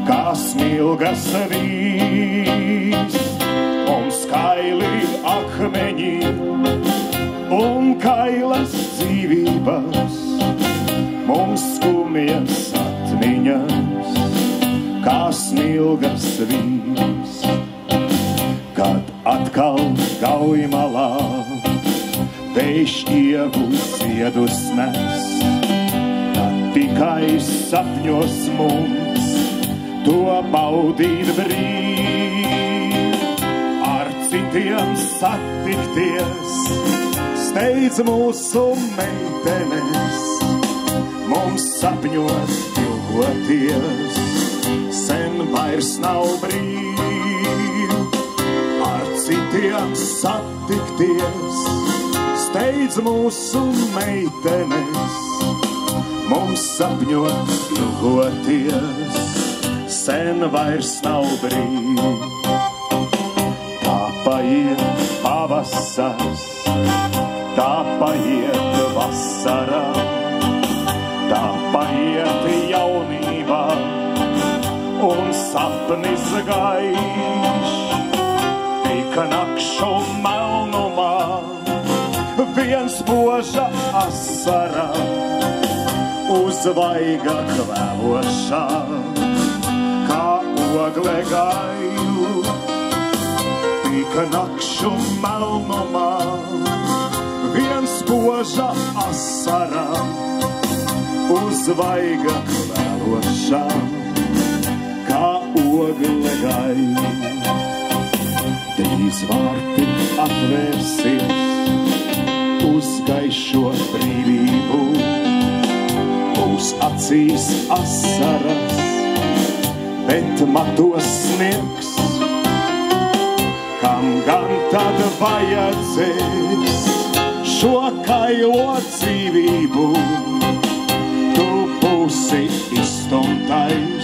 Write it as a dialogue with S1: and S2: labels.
S1: kā smilgas vīs, mums kaili akmeņi un kailas dzīvības, mums skumjas atmiņas, kā smilgas vīs. Kad atkal Gaujamalā vējš ievu ziedus nes, tad tikai sapņos mums to baudīt brīv. Ar citiem satikties steidz mūsu meitenes, mums sapņos ilgoties sen vairs nav brīv. Ar citiem satikties steidz mūsu meitenes, mums sapņos ilgoties sen vairs nav brīv. Tā paiet pavasars, tā paiet vasara, tā paiet jaunībā un sapnis gaiš. Tik nakšu melnumā viens poža asara, uz vaiga kvēlošā, kā ogle gailu. Tik nakšu melnumā viens poža asara, uz vaiga kvēlošā, kā ogle gailu. Drīz vārti atvērsies uz gaišo brīvību, būs acīs asaras, bet matos sniegs. Kam gan tad vajadzēs šo kailo dzīvību, tu būsi izstumtai